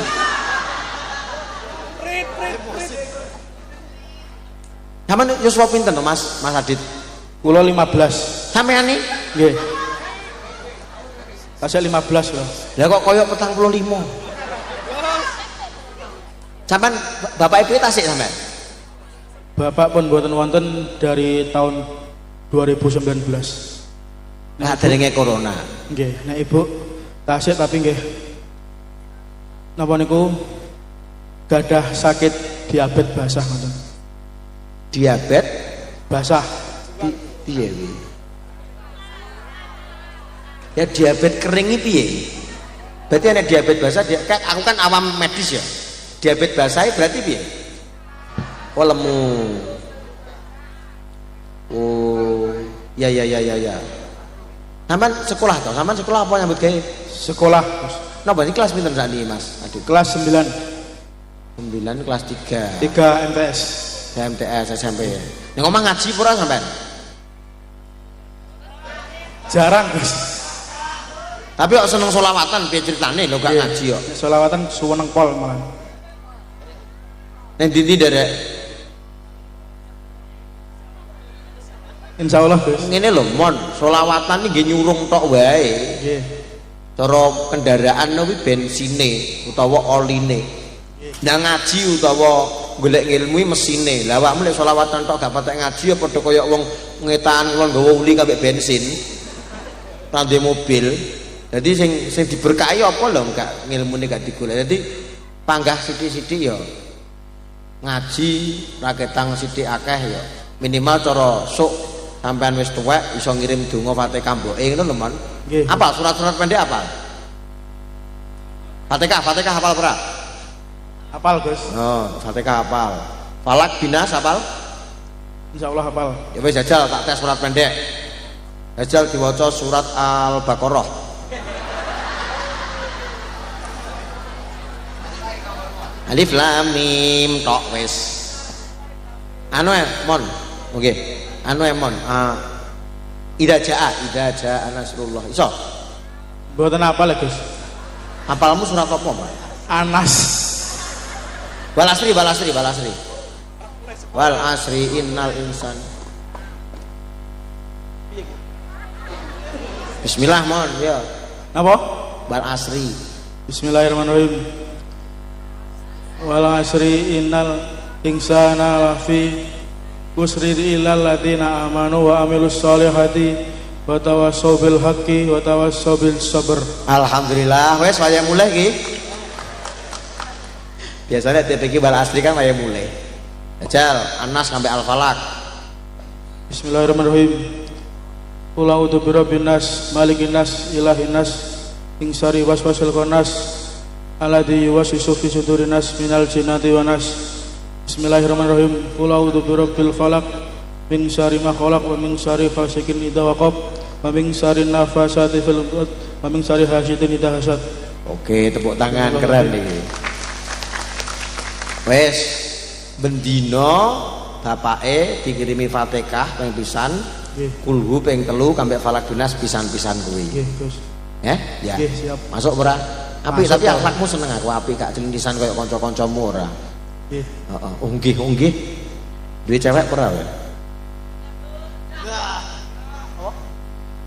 Sampeyan yuswa pinten to Mas Adit? Kula 15. Sampeyan nih? Nggih. Tasik 15 lho. Lah kok koyo 45. Sampeyan bapak ibu tasik sampeyan? Bapak pun mboten wonten dari tahun 2019. Nah, derenge corona. Nggih, nek Ibu tasik tapi nggih. Napa niku gadah sakit diabetes basah ngoten. Diabetes basah. Piye kuwi? Ya diabetes kering iki piye? Berarti ana diabetes basah, aku kan awam medis ya. Diabetes basah berarti piye? Oh lemu. Oh, ya. Sampeyan sekolah toh? Sampeyan sekolah apa nyambut gawe? Sekolah, Bos. Napa iki kelas pinten sakniki, Mas? Aduh, Kelas 9. 9 kelas 3. 3 MTS. MTS SMP ya. Ning omah ngaji pura sampean? Jarang, Bos. Tapi kok seneng selawatan piye ceritane lho gak ngaji kok. Selawatan suweneng pol malah. Ning ndi derek? Insyaallah, Bos. Ngene lho, mon, selawatan iki nggih nyurung tok wae. Nggih. Cara kendaraan kuwi bensine utawa oline. Nah ngaji utawa golek ilmu mesine. Lah awakmu lek selawatan tok gak patek ngaji ya padha kaya wong ngetan kulon nggawa uli kabeh bensin. Tandhe mobil. Jadi sing diberkahi apa lho enggak ngilmune gak digolek. Jadi panggah sithik-sithik ya ngaji raketang sithik akeh ya. Minimal cara sok sampean wis tuwek iso ngirim donga Fatihah mboke ngono lho, Mon. Nggih. Apa surat-surat pendek apa? Fatihah hafal ora? Hafal Gus. Oh, Fatihah hafal. Falak binas hafal? Insyaallah hafal. Ya wis jajal tak tes surat pendek. Jajal diwaca surat Al-Baqarah. Alif lam mim tok wis. Anu mon. Nggih. Anu mon. Idza jaa nasrullah. Iso? Mboten hafal Gus. Hafalmu surat apa, Pak? Anas. Wal asri. Wal asri innal insan. Bismillah mon ya. Napa? Wal asri. Bismillahirrahmanirrahim. Wal asri innal insana lafi khusrin illal ladzina amanu wa amilus solihati wa tawassaw bil haqqi wa tawassaw bis sabr. Alhamdulillah wes waya mulai iki. Biasanya tiap wal asri kan waya mulai. Jajal Anas sampai Al-Falaq. Bismillahirrahmanirrahim. Qul a'udzu birabbin nas, malikin nas, ilahin nas, min syarri waswasil khannas, alladzi yuwaswisu fi sudurin nas minal jinnati wan nas. Bismillahirrahmanirrahim. Qul a'udzu birabbil falaq, min syarri ma khalaq wa min syarri ghasikin idza waqab wa min syarri nafasati fil 'uqad wa min syarri hasidin idza hasad. Oke, tepuk tangan keren iki. Wes bendino bapake dikirimi Fatihah ping pisan. Kulhu ping 3 sampai Falak Binas pisan-pisan kuwi. Nggih, Gus. Ya? Nggih, siap. Masuk ora? Apik Masuk, tapi Pak. akhlakmu seneng aku apik gak celintisan koyo kanca-kancamu ora. Nggih. Heeh. Unggih. Duwe cewek ora kowe?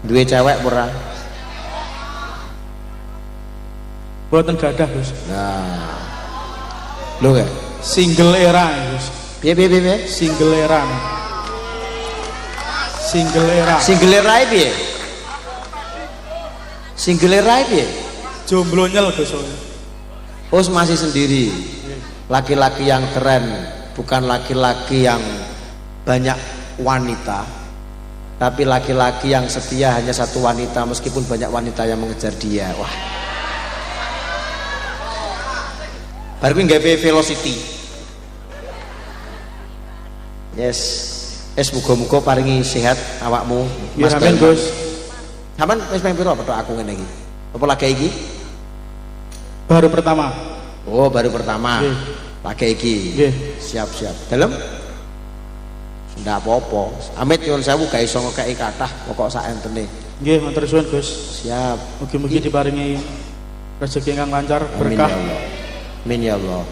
Duwe cewek ora? Boten gadah, Gus. Nah. Lho gak? Single era, Gus. Piye? Single era. Single era. Single rai piye? Single rai piye? Jomblo nyel Gus. Oh, masih sendiri. Laki-laki yang keren, bukan laki-laki yang banyak wanita, tapi laki-laki yang setia hanya satu wanita meskipun banyak wanita yang mengejar dia. Wah. Baru kuwi gawe velocity. Yes. Muga-muga paringi sehat awakmu. Mas amin Gus. Sampeyan wis ping pira petok aku ngene iki? Apa lagi iki? Baru pertama. Oh, baru pertama. Nggih. Lagi iki. Nggih. Siap. Dalem? Ndak apa-apa. Amit nyuwun sewu gak iso ngekeki kathah pokok sak entene. Nggih, matur suwun Gus. Siap. Mugi-mugi diparingi rezeki ingkang lancar, Amin berkah. ya Allah. Amin ya Allah.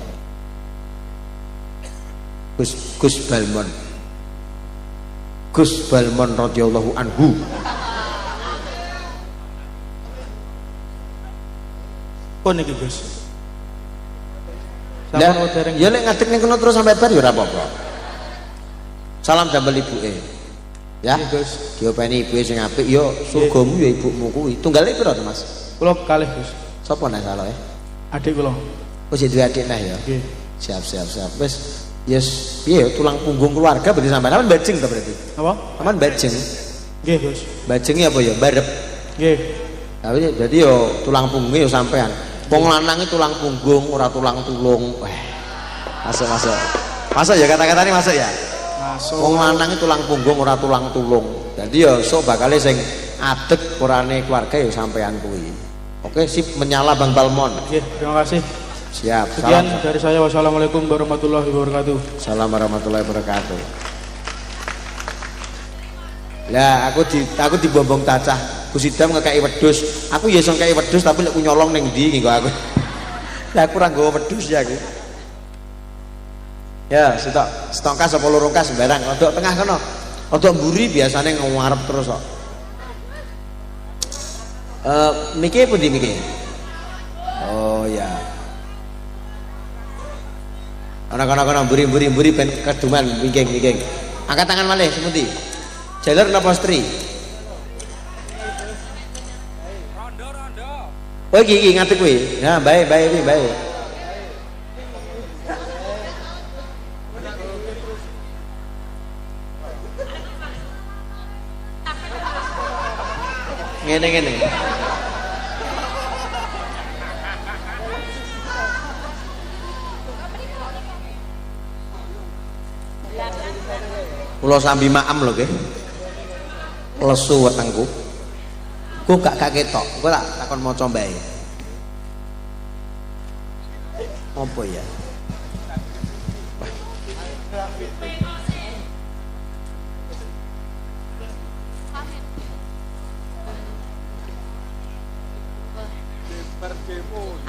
Gus Balmon radhiyallahu anhu. Pun iki Gus. Lah, Sampun dereng. ya lek ngadeg ning kono terus sampai bar ya ora apa-apa. Salam damel ibuke. Ya. Nggih, Gus. Diopeni ibuke sing apik ya surgamu ya ibumu kuwi. Tunggale pira to, Mas? Kula kalih Gus. Sapa nek salah ya? Adik kula. Oh, jadi duwe adik neh ya. Nggih. Siap. Wis yes piye tulang punggung keluarga berarti sampean bajing to berarti. Apa? Sampean bajing. Nggih, Gus. Bajingnya apa ya? Barep. Nggih. Tapi jadi yo tulang punggungnya yo sampean. Wong lanang itu tulang punggung ora tulang tulung. Wah. Masuk. Masuk ya kata-kata ini masuk ya. Masuk. Wong lanang itu tulang punggung ora tulang tulung. Jadi yo sok bakale sing adeg urane keluarga yo sampean kuwi. Oke, sip menyala Bang Balmon. Nggih, terima kasih. Siap. Sekian dari saya. Wassalamualaikum warahmatullahi wabarakatuh. Salam warahmatullahi wabarakatuh. Lah aku dibombong cacah. Gus Idam ngekeki wedhus. Aku ya iso ngekeki wedhus tapi lek ku nyolong ning ndi nggo aku. Lah aku ora nggawa wedhus ya aku. Ya, setongkas apa lorongkas sembarang. Rodok tengah kono. Rodok mburi biasane ngarep terus kok. Miki pundi miki? Oh ya. Ana-ana mburi ben keduman wingking. Angkat tangan malih semuti. Jalur napa stri? Rondo. Oh iki ngadeg kuwi. Nah, bae kuwi bae. Ngene. Kula sambi maam lho nggih. Lesu wetengku. Ku gak ketok. Engko tak takon maca mbae. Apa ya?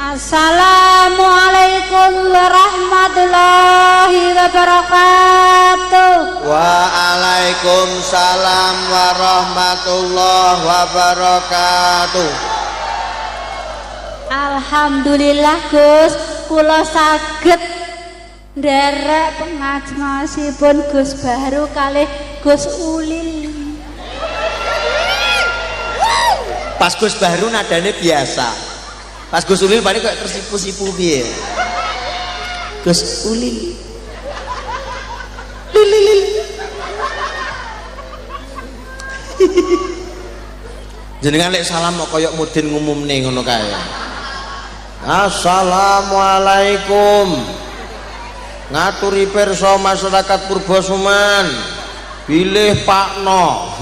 Assalamualaikum warahmatullahi wabarakatuh. Waalaikumsalam warahmatullahi wabarakatuh. Alhamdulillah Gus, kula saged nderek pengajianipun Gus Baru kalih Gus Ulil. Pas Gus Baru nadane biasa. Pas Gus Ulil paling kayak tersipu-sipu piye. Gus Ulil. Lililil. Jenengan lek salam kok koyok mudin ngumumne ngono kae. Assalamualaikum. Ngaturi pirsa masyarakat Purbosuman. Bilih Pakno.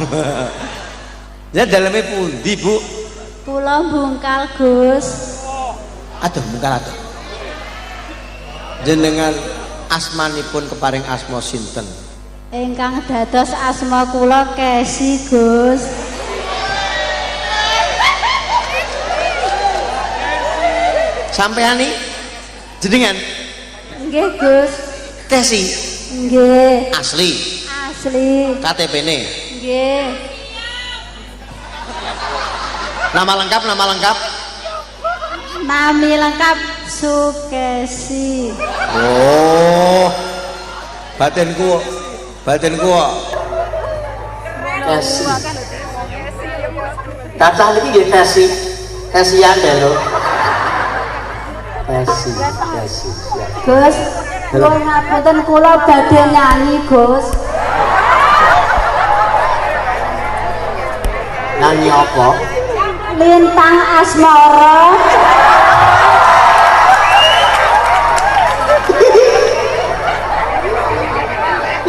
Ya daleme pundi, Bu? Kula bungkal Gus. Aduh, mungkal aduh. Jenengan asmanipun keparing asma sinten? Ingkang dados asma kula Kesi Gus. Sampean nih jenengan? Nggih Gus. Kesi? Nggih. Asli? Asli. KTP-ne? Nggih. Nama lengkap, nama lengkap? Nami lengkap Sukesi. Oh, batinku Kesi. Kata ini nggih Kesi, Kesian deh lo. Kesi. Gus, kula ngapunten kula badhe nyanyi Gus. Nyanyi apa? Lintang Asmara.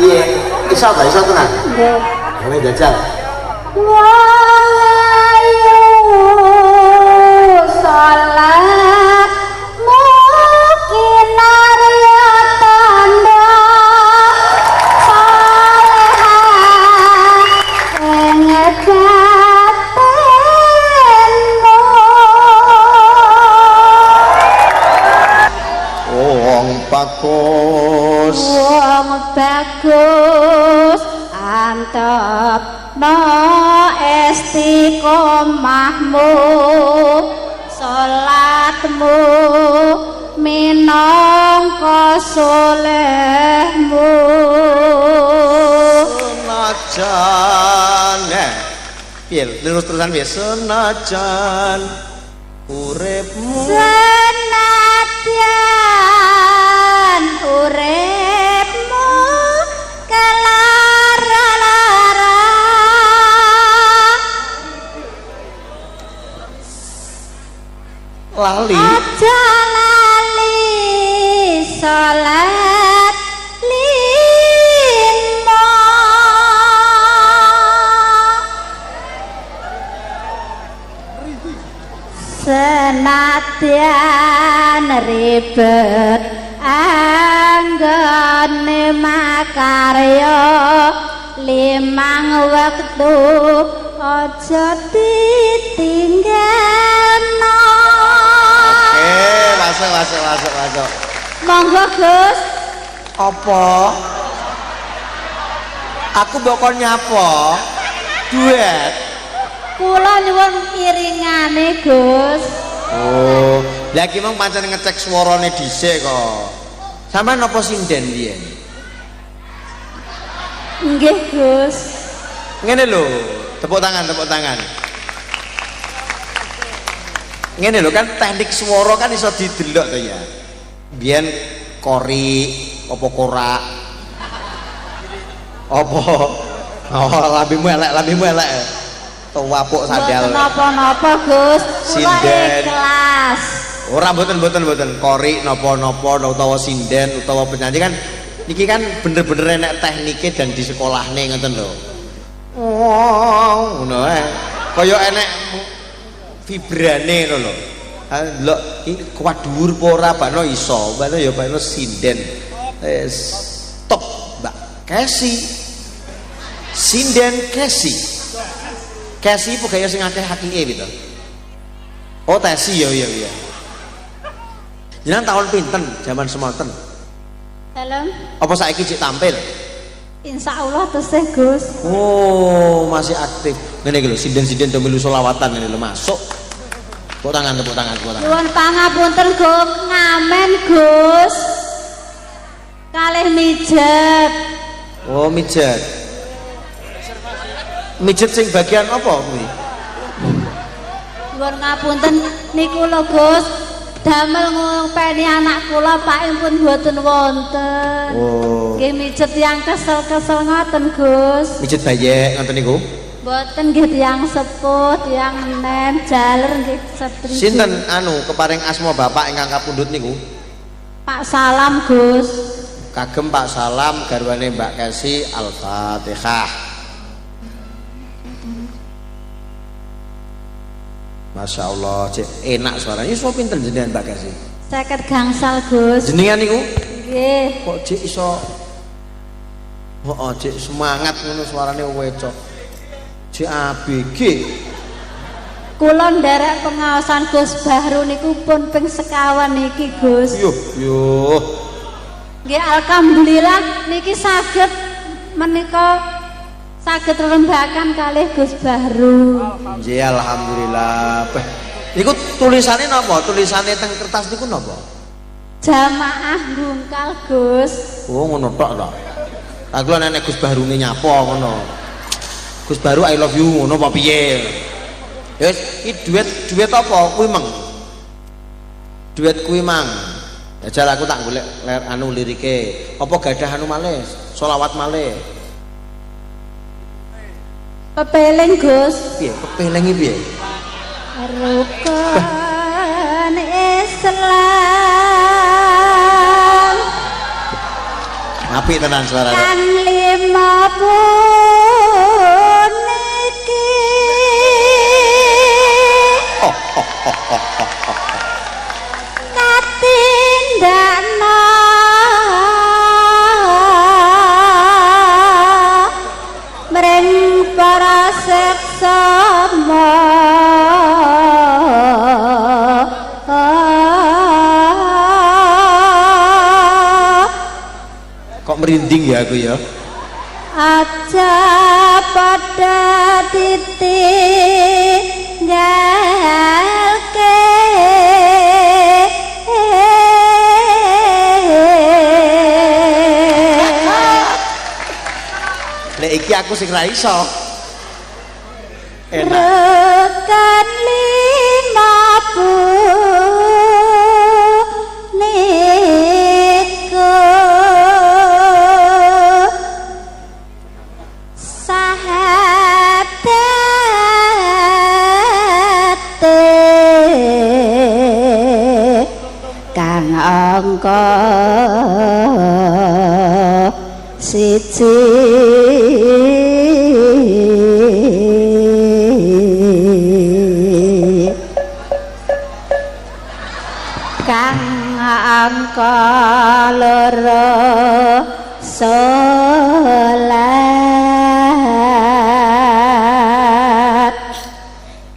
Iya, iso tenan. Nggih. Ayo jajal. Wayu salat mukinarya tanda salehah engedatenmu. Wong bagus. Wong bagus antep no istiqomahmu salatmu minangka solehmu Senajan piye lurus terusan piye senajan uripmu senadyan uripmu kelara-lara lali aja lali salat lima senadyan ribet anggone makarya limang wektu aja ditinggalno. masuk. Monggo Gus. Apa? Aku bakal nyapa duet. Kula nyuwun iringane Gus. Oh, lagi mang pancen ngecek swarane dhisik kok. Sampeyan napa sinden biyen? Nggih Gus. Ngene lho, tepuk tangan. Ngene lho kan teknik swara kan iso didelok to ya. Biyen kori apa korak. Apa? Oh, lambimu elek. Tuwapuk sandal. Mboten napa-napa Gus. Kula Sinden. ikhlas. Ora mboten kori napa-napa utawa sinden utawa penyanyi kan Iki kan bener-bener enek teknike dan di sekolahne ngoten lho. Oh, ngono ae. Kaya enek vibrane ngono lho. Delok iki kuat dhuwur apa ora bakno iso, bakno ya bakno sinden. Stop, Mbak. Kesi. Sinden kesi. Kesi iku gaya sing akeh hakike gitu. Oh, tesi ya. Jenengan tahun pinten zaman semonten? Dalam Apa saiki cik tampil? insya Allah tesih Gus. Oh, masih aktif. Ngene iki lho, sinden-sinden do melu selawatan ngene lho masuk. Tepuk tangan. Nuwun pangapunten Gus, ngamen Gus. Kalih mijet. Oh, mijet. Mijet sing bagian apa kuwi? Nuwun ngapunten niku lho Gus. Damel ngopeni anak kula pakipun mboten wonten. Oh. Nggih mijet yang kesel-kesel ngoten Gus. Mijet bayek ngoten niku. Mboten nggih tiyang sepuh, tiyang nen, jaler nggih setriji. Sinten keparing asma bapak ingkang kapundhut niku? Pak Salam Gus. Kagem Pak Salam garwane Mbak Kesi. Al-Fatihah. Masya Allah, cek enak suaranya. Iso pinten jenengan Mbak Kesi? 50 gangsal Gus. Jenengan niku? Nggih. Kok cek iso? Oh, cek semangat ngono suarane wecok. Cek ABG. Kula nderek pengawasan Gus Bahru niku pun ping sekawan niki Gus. Yuh. Nggih alhamdulillah niki saged menika saged rembakan kalih Gus Bahru. Nggih alhamdulillah. Niku tulisane napa? Tulisane teng kertas niku napa? Jamaah bungkal Gus. Oh ngono tok to. Aku lho nek Gus Bahrune nyapa ngono. Gus Bahru I love you ngono apa piye? Wis iki duet apa kuwi meng? Duet kuwi mang. Jajal aku tak golek lirike. Apa gadah malih? Selawat malih. Pepeling Gus. Piye? Pepelingi piye? Rukun Islam Apik tenan suarane. kan 50 niki. Katindakna mring para seksama. Kok merinding ya aku ya? Aja pada ditinggalke. Lek iki aku sing ra iso. Enak. Rekan 50 niku sahadat kang angka siji. Kang angka loro salat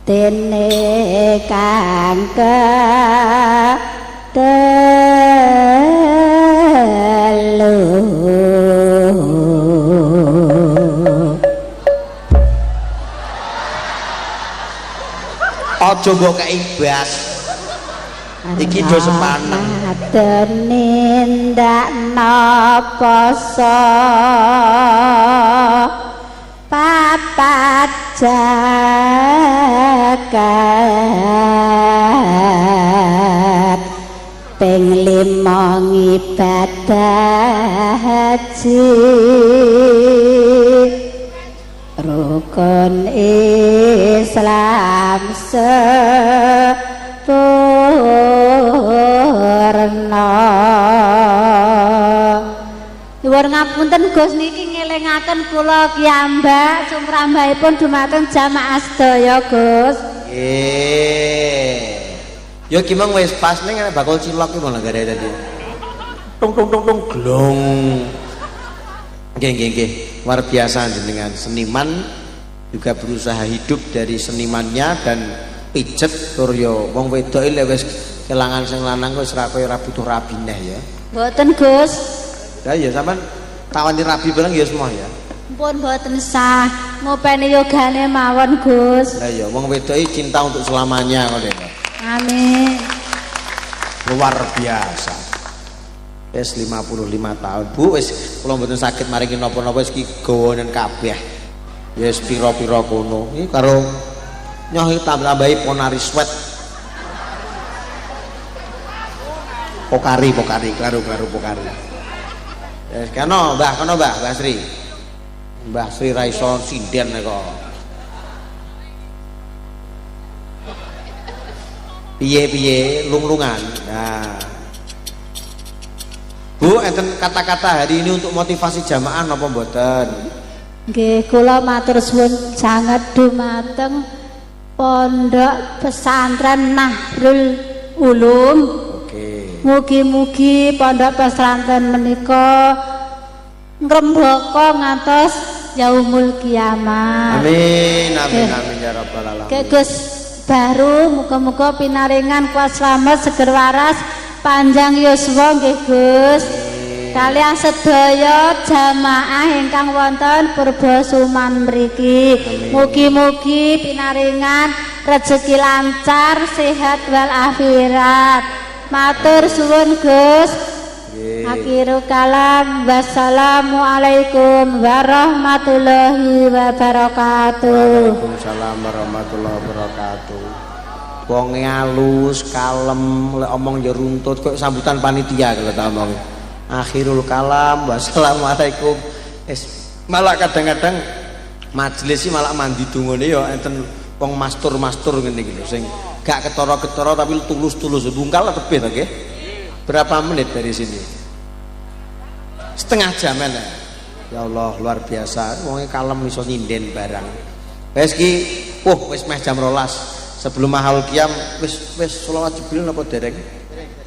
dene kang telu. Aja mbok kei bas. Iki do sepaneng. Tenindakna poso papat jagat ping 5 ibadah haji rukun Islam sempurna. 50 Nyuwun ngapunten Gus niki ngelingaken kula kiyambak sumrambahipun dumateng jamaah sedaya Gus. Nggih. Ya ki mong wis pas ning bakul cilok ki malah gare tadi. Tung glong. Nggih. Luar biasa jenengan seniman juga berusaha hidup dari senimannya dan pijet tur yo wong wedoke lek wis kelangan sing lanang wis ra koyo ra butuh rabi neh ya. Mboten Gus. Lah ya sampean tawani rabi bareng ya semua ya. Pun mboten sah ngopeni yogane mawon Gus. Lah ya wong wedoke cinta untuk selamanya ngono ya. Amin. Luar biasa. Wis 55 tahun. Bu wis kula mboten saged maringi napa-napa wis ki gawanen kabeh. Ya wis pira-pira kono. Iki karo nyoh tambahi ponari sweat. Pokari karo pokari. Wis kono Mbah Sri. Mbah Sri ra iso sinden kok. Piye lunglungan. Nah. Bu, enten kata-kata hari ini untuk motivasi jamaah napa mboten? Nggih, kula matur suwun sanget dumateng Pondok Pesantren Nahrul Ulum. Oke. Mugi-mugi pondok pesantren menika ngrembaka ngantos yaumul kiamat. Amin ya rabbal alamin. Gus baru muga-muga pinaringan kuat selamat seger waras panjang yuswa nggih Gus. Kalian sedaya jamaah ingkang wonten purba suman mriki. Mugi-mugi pinaringan rezeki lancar, sehat wal afirat. Matur suwun Gus. Akhirul kalam. Wassalamualaikum warahmatullahi wabarakatuh. Waalaikumsalam warahmatullahi wabarakatuh. Wong halus, kalem, lek omong ya runtut kok sambutan panitia kalau tak omong. Akhirul kalam. Wassalamualaikum. Malah kadang-kadang majelis malah mandi dungane ya enten wong mastur-mastur ngene iki lho sing gak ketara-ketara tapi tulus-tulus bungkal tebih to nggih. Berapa menit dari sini? Setengah jam ya. Ya Allah luar biasa. Wong kalem iso nyinden barang. Wis ki, wis meh jam 12. Sebelum mahal kiam wis sholawat Jibril napa dereng?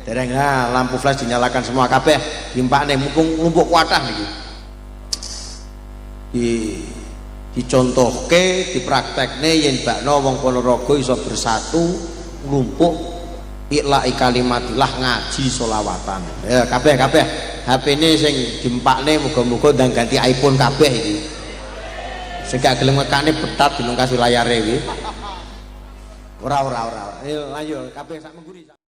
Dereng. Nah, lampu flash dinyalakan semua kabeh. Dimpakne mumpung numpuk kuatah niki. Dicontohke, dipraktekne yen bakno wong Ponorogo iso bersatu nglumpuk ikhlas kalimatillah ngaji sholawatan. Ya kabeh HP-ne sing dimpakne muga-muga ndang ganti iPhone kabeh iki. Sing gak gelem ngekane betat dinungkas layare iki. Ora. Ayo kabeh sak mengguri.